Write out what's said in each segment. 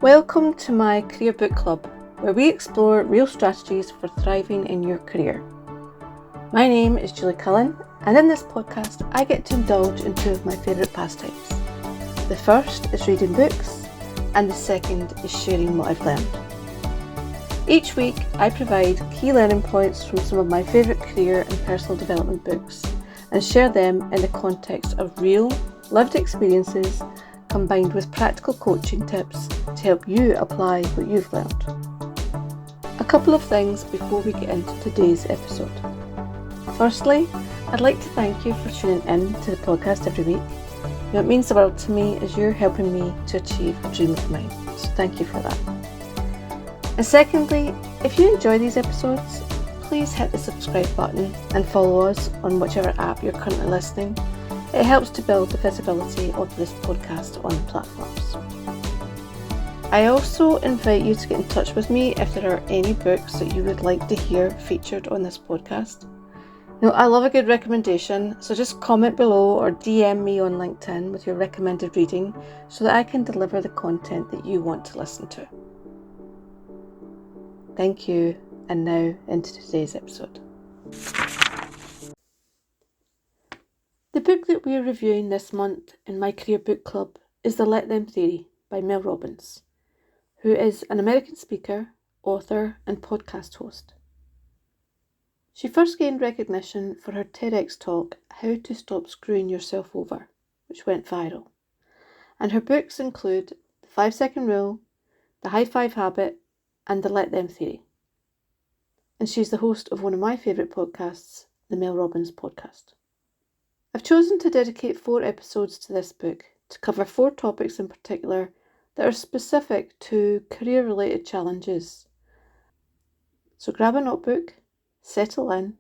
Welcome to my Career Book Club, where we explore real strategies for thriving in your career. My name is Julie Cullen, and in this podcast I get to indulge in two of my favourite pastimes. The first is reading books, and the second is sharing what I've learned. Each week I provide key learning points from some of my favourite career and personal development books and share them in the context of real, lived experiences combined with practical coaching tips to help you apply what you've learned. A couple of things before we get into today's episode. Firstly, I'd like to thank you for tuning in to the podcast every week. It means the world to me as you're helping me to achieve a dream of mine, so thank you for that. And secondly, if you enjoy these episodes, please hit the subscribe button and follow us on whichever app you're currently listening. It helps to build the visibility of this podcast on the platforms. I also invite you to get in touch with me if there are any books that you would like to hear featured on this podcast. I love a good recommendation, so just comment below or DM me on LinkedIn with your recommended reading so that I can deliver the content that you want to listen to. Thank you, and now into today's episode. The book that we are reviewing this month in my Career Book Club is The Let Them Theory by Mel Robbins, who is an American speaker, author and podcast host. She first gained recognition for her TEDx talk, How to Stop Screwing Yourself Over, which went viral. And her books include The 5-Second Rule, The High Five Habit and The Let Them Theory. And she's the host of one of my favourite podcasts, the Mel Robbins podcast. I've chosen to dedicate 4 episodes to this book to cover 4 topics in particular that are specific to career-related challenges. So grab a notebook, settle in,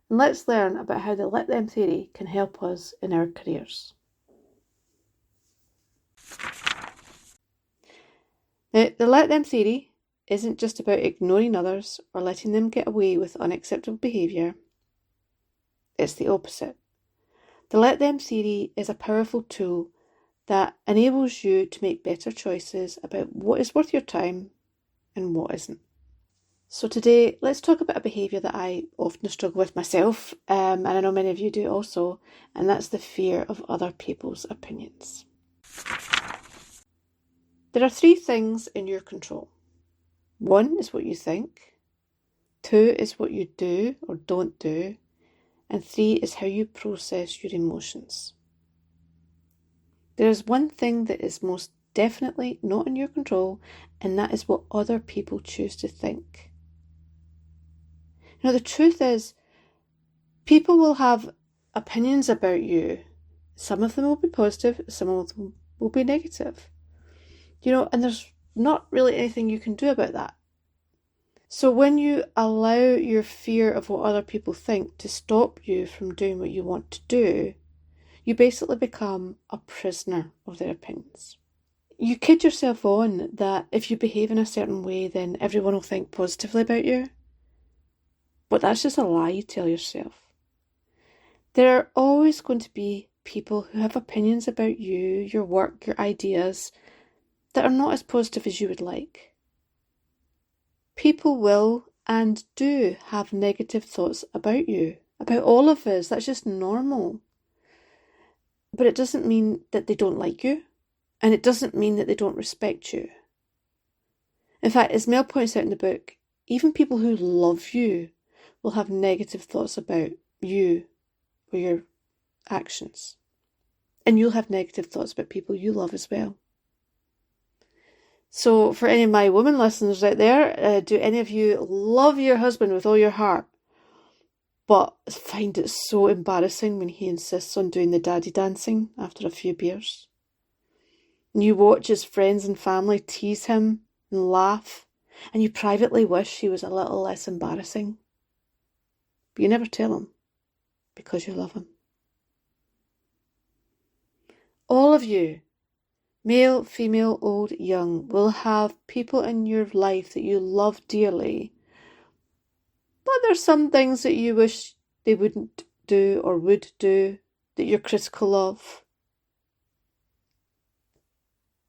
and let's learn about how the Let Them theory can help us in our careers. Now, the Let Them theory isn't just about ignoring others or letting them get away with unacceptable behaviour. It's the opposite. The Let Them theory is a powerful tool that enables you to make better choices about what is worth your time and what isn't. So today, let's talk about a behaviour that I often struggle with myself, and I know many of you do also, and that's the fear of other people's opinions. There are 3 things in your control. 1 is what you think, 2 is what you do or don't do, and 3 is how you process your emotions. There is one thing that is most definitely not in your control, and that is what other people choose to think. The truth is, people will have opinions about you. Some of them will be positive, some of them will be negative. And there's not really anything you can do about that. So when you allow your fear of what other people think to stop you from doing what you want to do, you basically become a prisoner of their opinions. You kid yourself on that if you behave in a certain way, then everyone will think positively about you. But that's just a lie you tell yourself. There are always going to be people who have opinions about you, your work, your ideas, that are not as positive as you would like. People will and do have negative thoughts about you, about all of us. That's just normal. But it doesn't mean that they don't like you, and it doesn't mean that they don't respect you. In fact, as Mel points out in the book, even people who love you will have negative thoughts about you or your actions. And you'll have negative thoughts about people you love as well. So for any of my women listeners out there, do any of you love your husband with all your heart, but find it so embarrassing when he insists on doing the daddy dancing after a few beers? And you watch his friends and family tease him and laugh, and you privately wish he was a little less embarrassing. But you never tell him, because you love him. All of you, male, female, old, young, will have people in your life that you love dearly, but there's some things that you wish they wouldn't do or would do that you're critical of.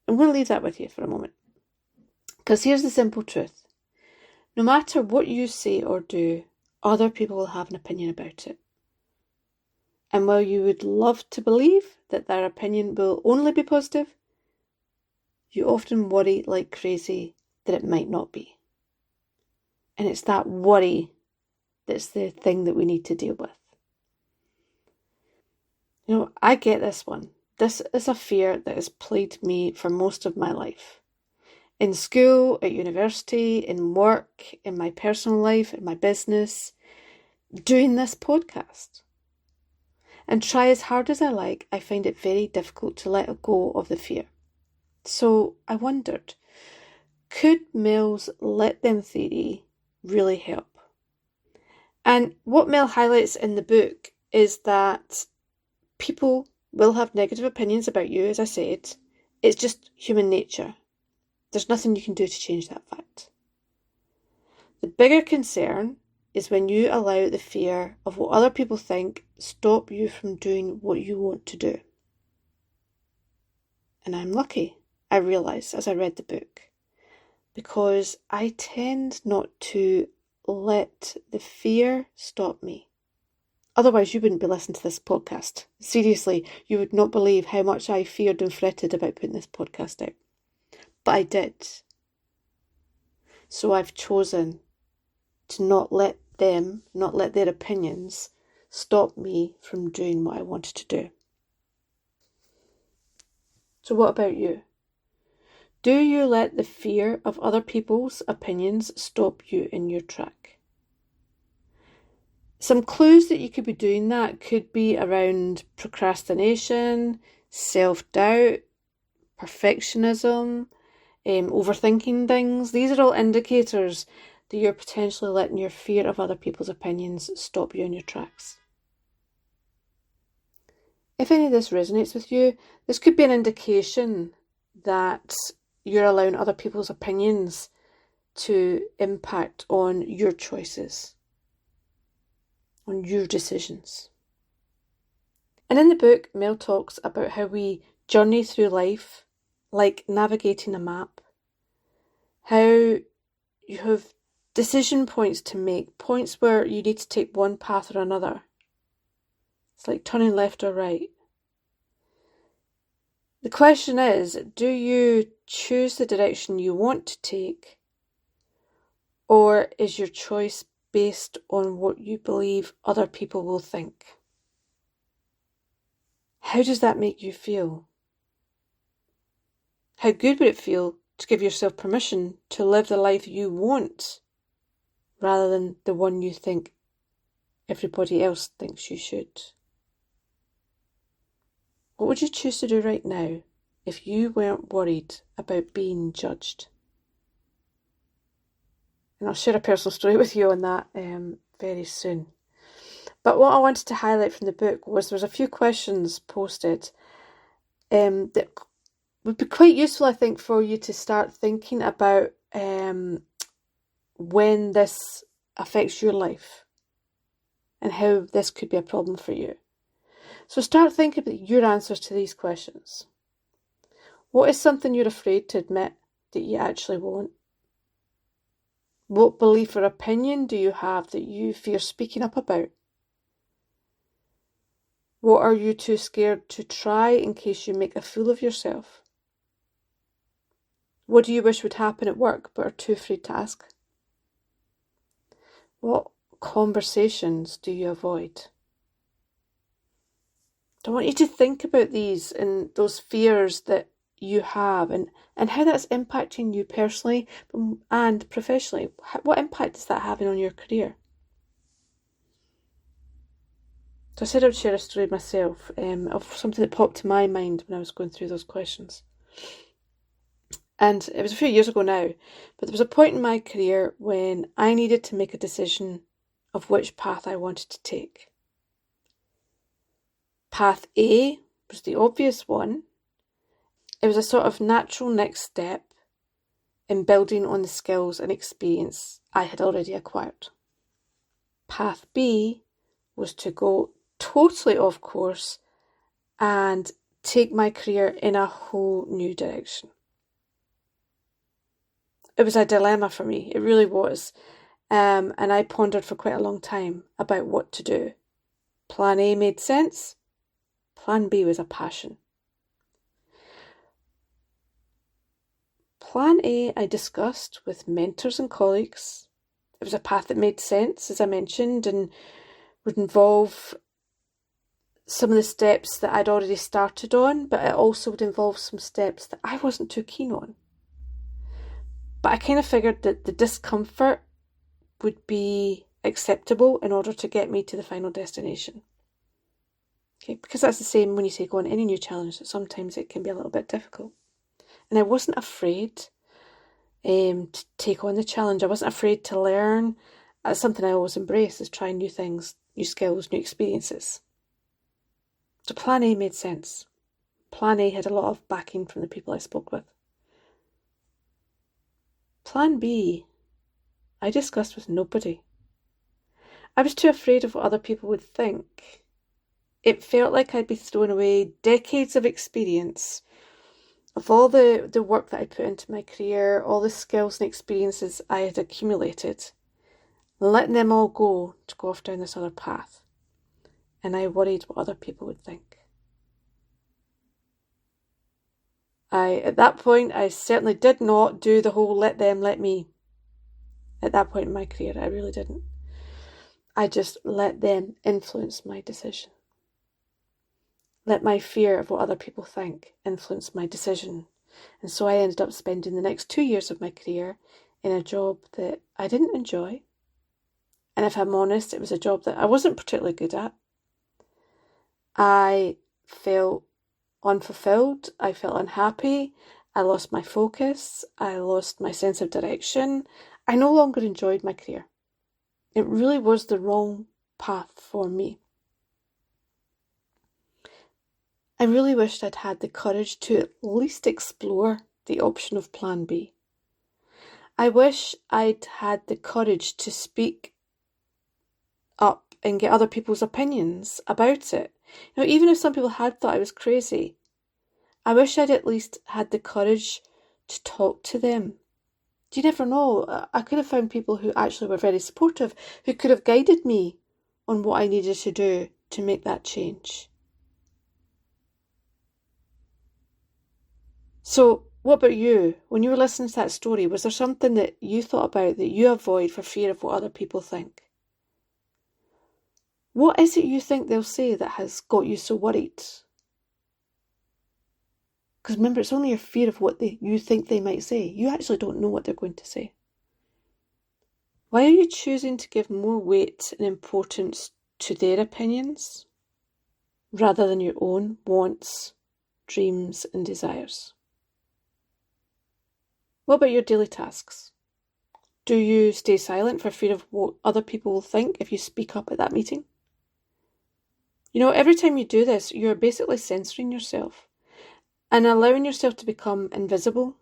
I'm going to leave that with you for a moment. Because here's the simple truth. No matter what you say or do, other people will have an opinion about it. And while you would love to believe that their opinion will only be positive, you often worry like crazy that it might not be. And it's that worry that's the thing that we need to deal with. I get this one. This is a fear that has plagued me for most of my life. In school, at university, in work, in my personal life, in my business, doing this podcast. And try as hard as I like, I find it very difficult to let go of the fear. So I wondered, could Mel's let them theory really help? And what Mel highlights in the book is that people will have negative opinions about you, as I said. It's just human nature. There's nothing you can do to change that fact. The bigger concern is when you allow the fear of what other people think stop you from doing what you want to do. And I'm lucky, I realised as I read the book, because I tend not to let the fear stop me. Otherwise, you wouldn't be listening to this podcast. Seriously, you would not believe how much I feared and fretted about putting this podcast out. But I did. So I've chosen to not let their opinions stop me from doing what I wanted to do. So what about you? Do you let the fear of other people's opinions stop you in your track? Some clues that you could be doing that could be around procrastination, self-doubt, perfectionism, overthinking things. These are all indicators that you're potentially letting your fear of other people's opinions stop you in your tracks. If any of this resonates with you, this could be an indication that you're allowing other people's opinions to impact on your choices, on your decisions. And in the book, Mel talks about how we journey through life like navigating a map, how you have decision points to make, points where you need to take one path or another. It's like turning left or right. The question is, do you choose the direction you want to take, or is your choice based on what you believe other people will think? How does that make you feel? How good would it feel to give yourself permission to live the life you want rather than the one you think everybody else thinks you should? What would you choose to do right now if you weren't worried about being judged? And I'll share a personal story with you on that very soon. But what I wanted to highlight from the book was there was a few questions posted that would be quite useful, I think, for you to start thinking about when this affects your life and how this could be a problem for you. So start thinking about your answers to these questions. What is something you're afraid to admit that you actually want? What belief or opinion do you have that you fear speaking up about? What are you too scared to try in case you make a fool of yourself? What do you wish would happen at work but are too afraid to ask? What conversations do you avoid? I want you to think about these and those fears that you have and how that's impacting you personally and professionally. What impact is that having on your career? So I said I would share a story myself of something that popped to my mind when I was going through those questions. And it was a few years ago now, but there was a point in my career when I needed to make a decision of which path I wanted to take. Path A was the obvious one. It was a sort of natural next step in building on the skills and experience I had already acquired. Path B was to go totally off course and take my career in a whole new direction. It was a dilemma for me. It really was. And I pondered for quite a long time about what to do. Plan A made sense. Plan B was a passion. Plan A I discussed with mentors and colleagues. It was a path that made sense, as I mentioned, and would involve some of the steps that I'd already started on, but it also would involve some steps that I wasn't too keen on. But I kind of figured that the discomfort would be acceptable in order to get me to the final destination. Okay, because that's the same when you take on any new challenge, that sometimes it can be a little bit difficult. And I wasn't afraid to take on the challenge. I wasn't afraid to learn. That's something I always embrace, is trying new things, new skills, new experiences. So Plan A made sense. Plan A had a lot of backing from the people I spoke with. Plan B, I discussed with nobody. I was too afraid of what other people would think. It felt like I'd be throwing away decades of experience, of all the work that I put into my career, all the skills and experiences I had accumulated, letting them all go to go off down this other path. And I worried what other people would think. At that point, I certainly did not do the whole let them, let me. At that point in my career, I really didn't. I just let them influence my decision. Let my fear of what other people think influence my decision. And so I ended up spending the next 2 years of my career in a job that I didn't enjoy. And if I'm honest, it was a job that I wasn't particularly good at. I felt unfulfilled. I felt unhappy. I lost my focus. I lost my sense of direction. I no longer enjoyed my career. It really was the wrong path for me. I really wished I'd had the courage to at least explore the option of Plan B. I wish I'd had the courage to speak up and get other people's opinions about it. Even if some people had thought I was crazy, I wish I'd at least had the courage to talk to them. You never know. I could have found people who actually were very supportive, who could have guided me on what I needed to do to make that change. So, what about you? When you were listening to that story, was there something that you thought about that you avoid for fear of what other people think? What is it you think they'll say that has got you so worried? Because remember, it's only your fear of what you think they might say. You actually don't know what they're going to say. Why are you choosing to give more weight and importance to their opinions rather than your own wants, dreams, and desires? What about your daily tasks? Do you stay silent for fear of what other people will think if you speak up at that meeting? Every time you do this, you're basically censoring yourself and allowing yourself to become invisible.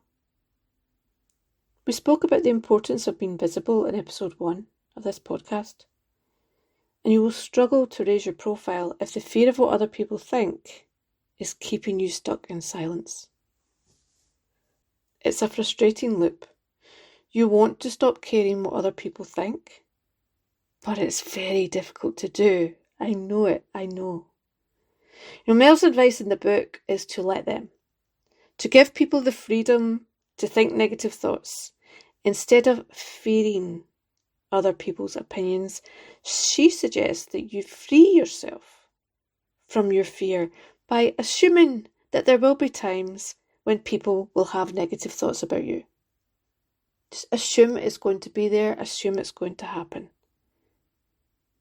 We spoke about the importance of being visible in episode 1 of this podcast. And you will struggle to raise your profile if the fear of what other people think is keeping you stuck in silence. It's a frustrating loop. You want to stop caring what other people think, but it's very difficult to do. I know it, I know. Mel's advice in the book is to let them. To give people the freedom to think negative thoughts instead of fearing other people's opinions. She suggests that you free yourself from your fear by assuming that there will be times when people will have negative thoughts about you. Just assume it's going to be there, assume it's going to happen.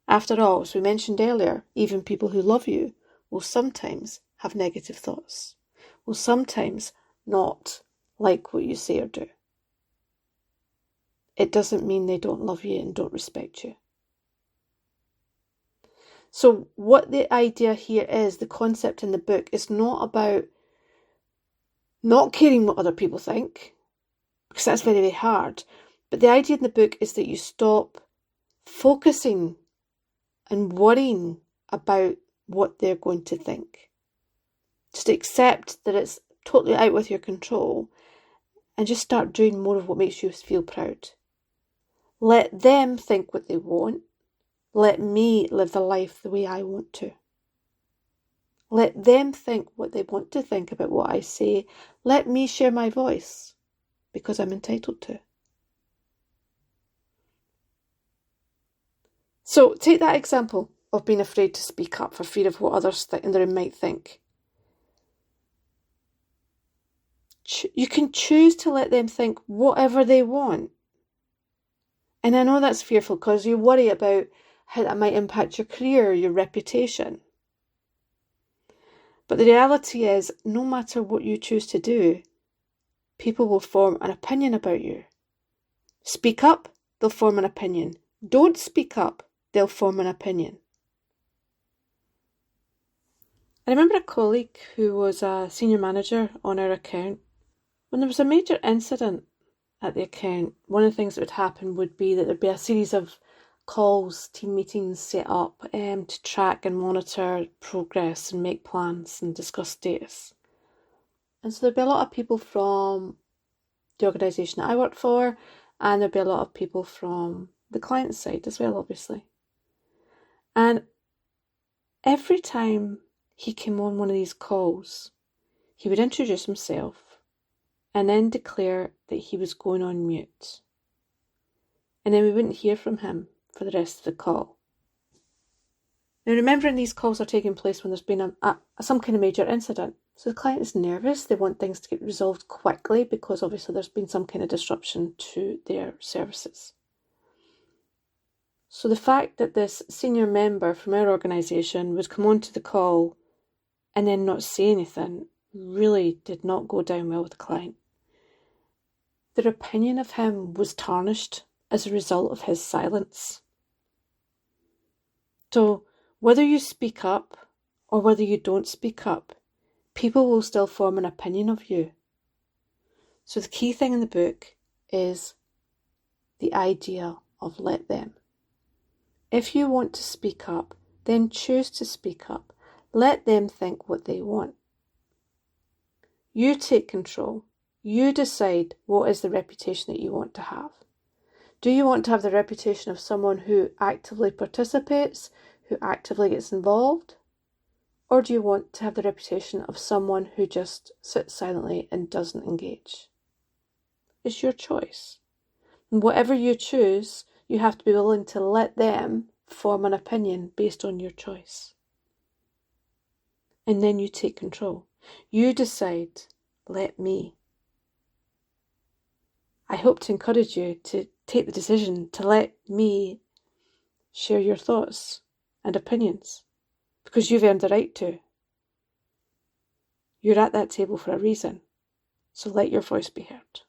After all, as we mentioned earlier, even people who love you will sometimes have negative thoughts, will sometimes not like what you say or do. It doesn't mean they don't love you and don't respect you. So what the idea here is, the concept in the book, is not about not caring what other people think, because that's very, very hard. But the idea in the book is that you stop focusing and worrying about what they're going to think. Just accept that it's totally out with your control and just start doing more of what makes you feel proud. Let them think what they want. Let me live the life the way I want to. Let them think what they want to think about what I say. Let me share my voice because I'm entitled to. So take that example of being afraid to speak up for fear of what others in the room might think. You can choose to let them think whatever they want. And I know that's fearful because you worry about how that might impact your career, your reputation. But the reality is, no matter what you choose to do, people will form an opinion about you. Speak up, they'll form an opinion. Don't speak up, they'll form an opinion. I remember a colleague who was a senior manager on our account. When there was a major incident at the account, one of the things that would happen would be that there'd be a series of calls, team meetings set up to track and monitor progress and make plans and discuss status. And so there'd be a lot of people from the organisation that I worked for, and there'd be a lot of people from the client side as well, obviously. And every time he came on one of these calls, he would introduce himself and then declare that he was going on mute. And then we wouldn't hear from him for the rest of the call. Now, remembering these calls are taking place when there's been some kind of major incident. So the client is nervous, they want things to get resolved quickly because obviously there's been some kind of disruption to their services. So the fact that this senior member from our organisation would come onto the call and then not say anything really did not go down well with the client. Their opinion of him was tarnished as a result of his silence. So whether you speak up or whether you don't speak up, people will still form an opinion of you. So the key thing in the book is the idea of let them. If you want to speak up, then choose to speak up. Let them think what they want. You take control. You decide what is the reputation that you want to have. Do you want to have the reputation of someone who actively participates, who actively gets involved? Or do you want to have the reputation of someone who just sits silently and doesn't engage? It's your choice. And whatever you choose, you have to be willing to let them form an opinion based on your choice. And then you take control. You decide, let me. I hope to encourage you to take the decision to let me share your thoughts and opinions because you've earned the right to. You're at that table for a reason, so let your voice be heard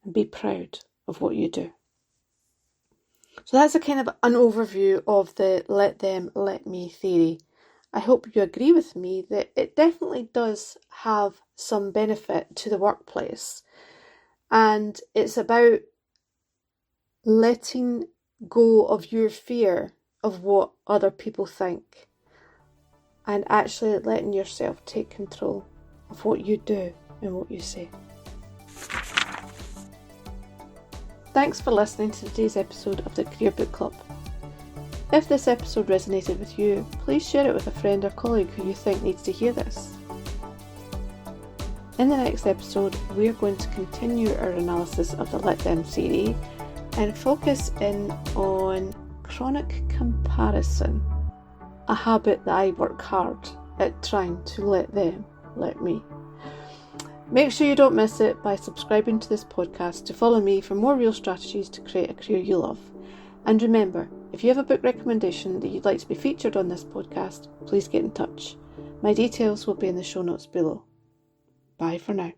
and be proud of what you do. So that's a kind of an overview of the let them, let me theory. I hope you agree with me that it definitely does have some benefit to the workplace. And it's about letting go of your fear of what other people think and actually letting yourself take control of what you do and what you say. Thanks for listening to today's episode of the Career Book Club. If this episode resonated with you, please share it with a friend or colleague who you think needs to hear this. In the next episode, we're going to continue our analysis of the Let Them series and focus in on chronic comparison, a habit that I work hard at trying to let them let me. Make sure you don't miss it by subscribing to this podcast to follow me for more real strategies to create a career you love. And remember, if you have a book recommendation that you'd like to be featured on this podcast, please get in touch. My details will be in the show notes below. Bye for now.